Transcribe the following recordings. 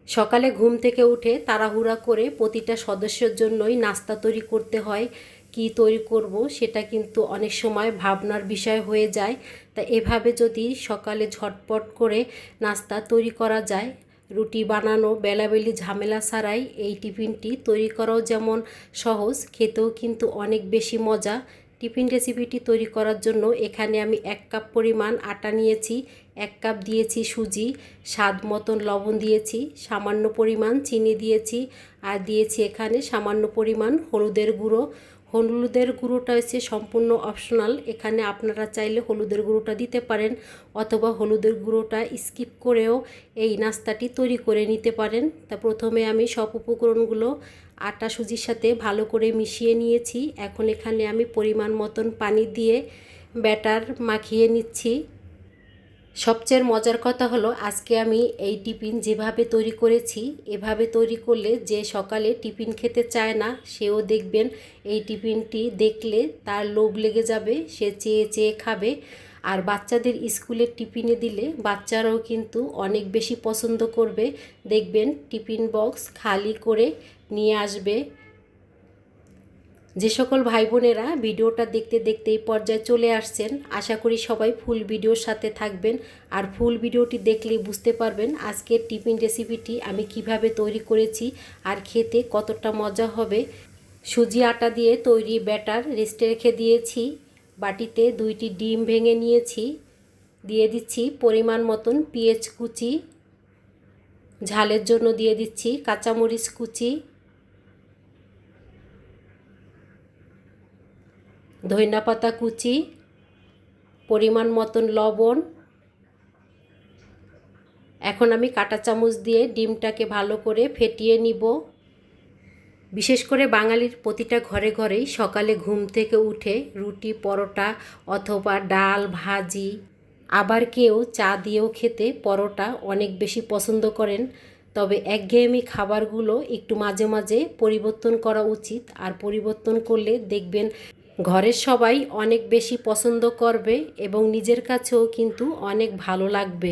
সকালে ঘুম থেকে উঠে তাড়াহুড়া করে প্রতিটা সদস্যের জন্যই নাস্তা তৈরি করতে হয়। কি তৈরি করব সেটা কিন্তু অনেক সময় ভাবনার বিষয় হয়ে যায়। তা এভাবে যদি সকালে ঝটপট করে নাস্তা তৈরি করা যায়, রুটি বানানো বেলাবেলি ঝামেলা ছাড়াই এই টিফিনটি তৈরি করাও যেমন সহজ, খেতেও কিন্তু অনেক বেশি মজা। টিফিন রেসিপিটি তৈরি করার জন্য এখানে আমি 1 কাপ পরিমাণ আটা নিয়েছি, 1 কাপ দিয়েছি সুজি, স্বাদ মতন লবণ দিয়েছি, সামান্য পরিমাণ চিনি দিয়েছি, আর দিয়েছি এখানে সামান্য পরিমাণ হলুদের গুঁড়ো। হলুদের গুঁড়োটা হচ্ছে সম্পূর্ণ অপশনাল, এখানে আপনারা চাইলে হলুদের গুঁড়োটা দিতে পারেন অথবা হলুদের গুঁড়োটা স্কিপ করেও এই নাস্তাটি তৈরি করে নিতে পারেন। তা প্রথমে আমি সব উপকরণগুলো আটা সুজির সাথে ভালো করে মিশিয়ে নিয়েছি। এখন এখানে আমি পরিমাণ মতন পানি দিয়ে ব্যাটার মাখিয়ে নিচ্ছি। সবচেয়ে মজার কথা হলো আজকে আমি এই টিফিন যেভাবে তৈরি করেছি, এভাবে তৈরি করলে যে সকালে টিফিন খেতে চায় না সেও দেখবেন এই টিফিনটি দেখলে তার লোভ লেগে যাবে, সে চেয়ে চেয়ে খাবে। আর বাচ্চাদের স্কুলের টিফিনে দিলে বাচ্চারাও কিন্তু অনেক বেশি পছন্দ করবে, দেখবেন টিফিন বক্স খালি করে নিয়ে আসবে। যে সকল ভাই বোনেরা ভিডিওটা দেখতে দেখতে এই পর্যায়ে চলে আসছেন, আশা করি সবাই ফুল ভিডিওর সাথে থাকবেন। আর ফুল ভিডিওটি দেখলেই বুঝতে পারবেন আজকের টিফিন রেসিপিটি আমি কিভাবে তৈরি করেছি আর খেতে কতটা মজা হবে। সুজি আটা দিয়ে তৈরি ব্যাটার রেস্টে রেখে দিয়েছি। বাটিতে 2টি ডিম ভেঙে নিয়েছি, দিয়ে দিচ্ছি পরিমাণ মতন পেঁয়াজ কুচি, ঝালের জন্য দিয়ে দিচ্ছি কাঁচামরিচ কুচি, ধনিয়া পাতা কুচি, পরিমাণ মতন লবণ। এখন আমি কাঁটা চামচ দিয়ে ডিমটাকে ভালো করে ফেটিয়ে নিব। বিশেষ করে বাঙালির প্রতিটা ঘরে ঘরেই সকালে ঘুম থেকে উঠে রুটি পরোটা অথবা ডাল ভাজি, আবার কেউ চা দিয়েও খেতে পরোটা অনেক বেশি পছন্দ করেন। তবে একঘেয়েমি খাবারগুলো একটু মাঝে মাঝে পরিবর্তন করা উচিত, আর পরিবর্তন করলে দেখবেন ঘরের সবাই অনেক বেশি পছন্দ করবে এবং নিজের কাছেও কিন্তু অনেক ভালো লাগবে।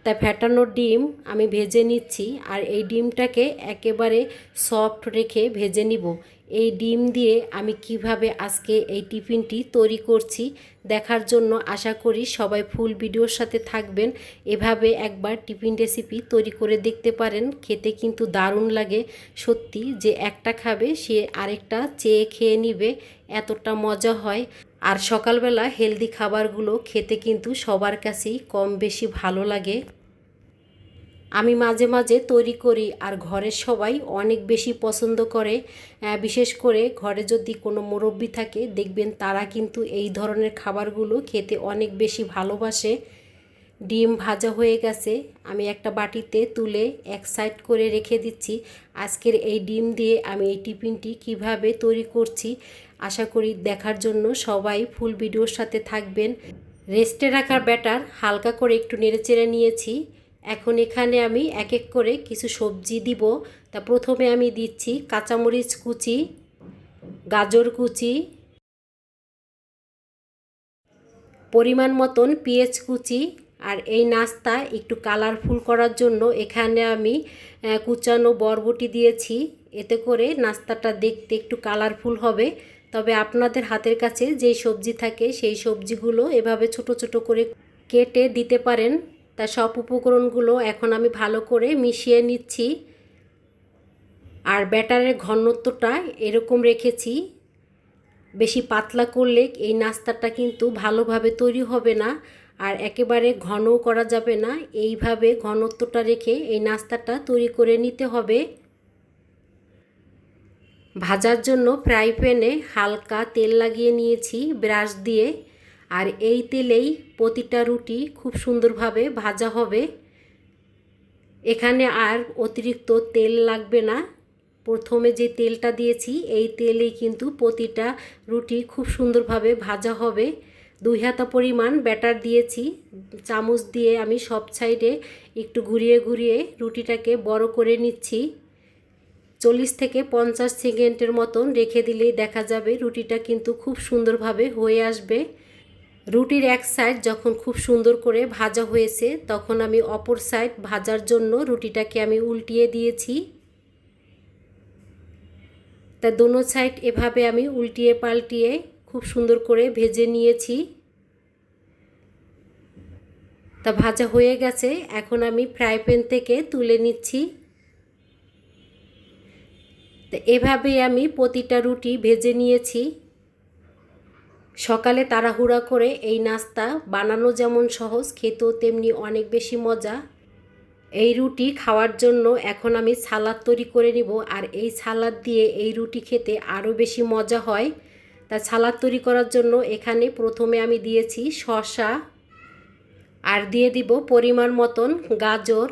তাই ফ্যাটানো ডিম আমি ভেজে নিচ্ছি, আর এই ডিমটাকে একেবারে সফট রেখে ভেজে নিব। এই ডিম দিয়ে আমি কিভাবে আজকে এই টিফিনটি তৈরি করছি দেখার জন্য আশা করি সবাই ফুল ভিডিওর সাথে থাকবেন। এভাবে একবার টিফিন রেসিপি তৈরি করে দেখতে পারেন, খেতে কিন্তু দারুণ লাগে। সত্যি যে একটা খাবে সে আরেকটা চেয়ে খেয়ে নিবে, এতটা মজা হয়। আর সকালবেলা হেলদি খাবারগুলো খেতে কিন্তু সবার কাছেই কম বেশি ভালো লাগে। আমি মাঝে মাঝে তৈরি করি আর ঘরের সবাই অনেক বেশি পছন্দ করে। বিশেষ করে ঘরে যদি কোনো মুরব্বি থাকে দেখবেন তারা কিন্তু এই ধরনের খাবারগুলো খেতে অনেক বেশি ভালোবাসে। ডিম ভাজা হয়ে গেছে, আমি একটা বাটিতে তুলে এক সাইড করে রেখে দিচ্ছি। আজকের এই ডিম দিয়ে আমি এই টিফিনটি কিভাবে তৈরি করছি আশা করি দেখার জন্য সবাই ফুল ভিডিওর সাথে থাকবেন। রেস্টে রাখার ব্যাটার হালকা করে একটু নেড়েচেড়ে নিয়েছি। এখন এখানে আমি এক এক করে কিছু সবজি দিব। তা প্রথমে আমি দিচ্ছি কাঁচামরিচ কুচি, গাজর কুচি, পরিমাণ মতন পেঁয়াজ কুচি। আর এই নাস্তা একটু কালারফুল করার জন্য এখানে আমি কুচানো বরবটি দিয়েছি, এতে করে নাস্তাটা দেখতে একটু কালারফুল হবে। তবে আপনাদের হাতের কাছে যেই সবজি থাকে সেই সবজিগুলো এভাবে ছোট ছোট করে কেটে দিতে পারেন। তা সব উপকরণগুলো এখন আমি ভালো করে মিশিয়ে নিচ্ছি। আর ব্যাটারের ঘনত্বটা এরকম রেখেছি, বেশি পাতলা করলে এই নাস্তাটা কিন্তু ভালোভাবে তৈরি হবে না, আর একেবারে ঘনও করা যাবে না। এইভাবে ঘনত্বটা রেখে এই নাস্তাটা তৈরি করে নিতে হবে। ভাজার জন্য ফ্রাই প্যানে হালকা তেল লাগিয়ে নিয়েছি ব্রাশ দিয়ে, আর এই তেলেই প্রতিটা রুটি খুব সুন্দরভাবে ভাজা হবে। এখানে আর অতিরিক্ত তেল লাগবে না, প্রথমে যে তেলটা দিয়েছি এই তেলেই কিন্তু প্রতিটা রুটি খুব সুন্দরভাবে ভাজা হবে। 2 হাতা পরিমাণ ব্যাটার দিয়েছি, চামচ দিয়ে আমি সব সাইডে একটু ঘুরিয়ে ঘুরিয়ে রুটিটাকে বড় করে নিচ্ছি। 40 থেকে 50 সেকেন্ডের মতন রেখে দিলেই দেখা যাবে রুটিটা কিন্তু খুব সুন্দরভাবে হয়ে আসবে। রুটির এক সাইড যখন খুব সুন্দর করে ভাজা হয়েছে তখন আমি অপর সাইড ভাজার জন্য রুটিটাকে আমি উল্টিয়ে দিয়েছি। তা দোনো সাইড এভাবে আমি উল্টিয়ে পাল্টিয়ে খুব সুন্দর করে ভেজে নিয়েছি। তা ভাজা হয়ে গেছে, এখন আমি ফ্রাই প্যান থেকে তুলে নিচ্ছি। তো এভাবেই আমি প্রতিটা রুটি ভেজে নিয়েছি। সকালে তাড়াহুড়া করে এই নাস্তা বানানো যেমন সহজ, খেতেও তেমনি অনেক বেশি মজা। এই রুটি খাওয়ার জন্য এখন আমি সালাদ তৈরি করে নিব, আর এই সালাদ দিয়ে এই রুটি খেতে আরও বেশি মজা হয়। তা সালাদ তৈরি করার জন্য এখানে প্রথমে আমি দিয়েছি শসা, আর দিয়ে দিব পরিমাণ মতন গাজর।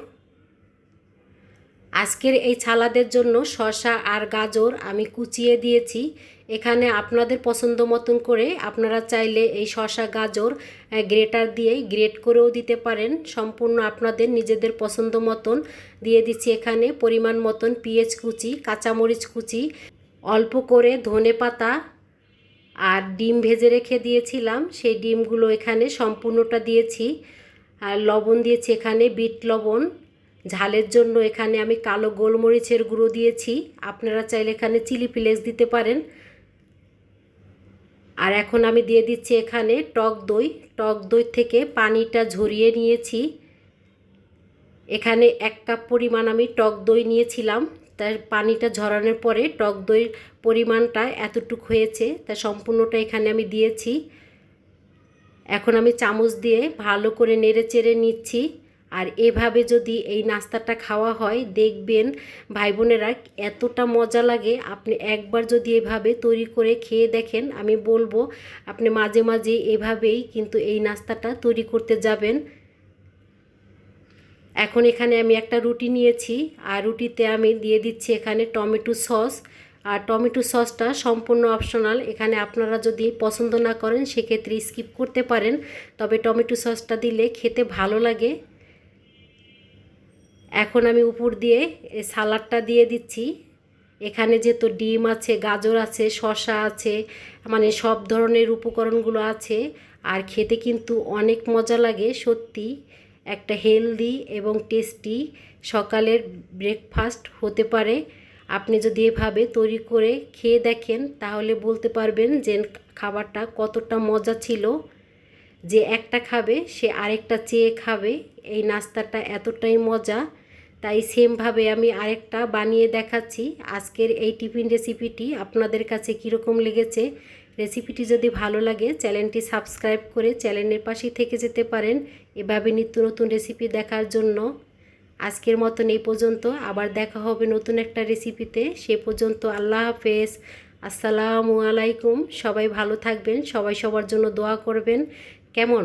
আজকের এই সালাদের জন্য শসা আর গাজর আমি কুচিয়ে দিয়েছি। এখানে আপনাদের পছন্দ মতন করে আপনারা চাইলে এই শসা গাজর গ্রেটার দিয়ে গ্রেট করেও দিতে পারেন, সম্পূর্ণ আপনাদের নিজেদের পছন্দ মতন। দিয়ে দিচ্ছি এখানে পরিমাণ মতন পেঁয়াজ কুচি, কাঁচামরিচ কুচি, অল্প করে ধনে পাতা, আর ডিম ভেজে রেখে দিয়েছিলাম সেই ডিমগুলো এখানে সম্পূর্ণটা দিয়েছি। আর লবণ দিয়েছি এখানে বিট লবণ। ঝালের জন্য এখানে আমি কালো গোলমরিচের গুঁড়ো দিয়েছি, আপনারা চাইলে এখানে চিলি ফ্লেক্স দিতে পারেন। আর এখন আমি দিয়ে দিচ্ছি এখানে টক দই। টক দই থেকে পানিটা ঝরিয়ে নিয়েছি। এখানে 1 কাপ পরিমাণ আমি টক দই নিয়েছিলাম, তার পানিটা ঝরানোর পরে টক দইয়ের পরিমাণটা এতটুকু হয়েছে, তা সম্পূর্ণটা এখানে আমি দিয়েছি। এখন আমি চামচ দিয়ে ভালো করে নেড়ে চেড়ে নিচ্ছি। আর এভাবে যদি এই নাস্তাটা খাওয়া হয় দেখবেন ভাই বোনেরা এতটা মজা লাগে। আপনি একবার যদি এভাবে তৈরি করে খেয়ে দেখেন, আমি বলবো আপনি মাঝে মাঝে এভাবেই কিন্তু এই নাস্তাটা তৈরি করতে যাবেন। এখন এখানে আমি একটা রুটি নিয়েছি, আর রুটিতে আমি দিয়ে দিচ্ছি এখানে টমেটো সস। আর টমেটো সসটা সম্পূর্ণ অপশনাল, এখানে আপনারা যদি পছন্দ না করেন সেক্ষেত্রে স্কিপ করতে পারেন, তবে টমেটো সসটা দিলে খেতে ভালো লাগে। এখন আমি উপর দিয়ে সালাডটা দিয়ে দিচ্ছি। এখানে যেহেতু ডিম আছে, গাজর আছে, শসা আছে, মানে সব ধরনের উপকরণগুলো আছে, আর খেতে কিন্তু অনেক মজা লাগে সত্যি। একটা হেলদি এবং টেস্টি সকালের ব্রেকফাস্ট হতে পারে। আপনি যদি এভাবে তৈরি করে খেয়ে দেখেন তাহলে বলতে পারবেন যে খাবারটা কতটা মজা ছিল। যে একটা খাবে সে আরেকটা চেয়ে খাবে, এই নাস্তাটা এতটাই মজা। তাই সেমভাবে আমি আরেকটা বানিয়ে দেখাচ্ছি। আজকের এই টিফিন রেসিপিটি আপনাদের কাছে কীরকম লেগেছে? রেসিপিটি যদি ভালো লাগে চ্যানেলটি সাবস্ক্রাইব করে চ্যানেলের পাশেই থেকে যেতে পারেন এভাবে নিত্য নতুন রেসিপি দেখার জন্য। আজকের মতন এই পর্যন্ত, আবার দেখা হবে নতুন একটা রেসিপিতে। সে পর্যন্ত আল্লাহ হাফেজ, আসসালামু আলাইকুম। সবাই ভালো থাকবেন, সবাই সবার জন্য দোয়া করবেন। কেমন?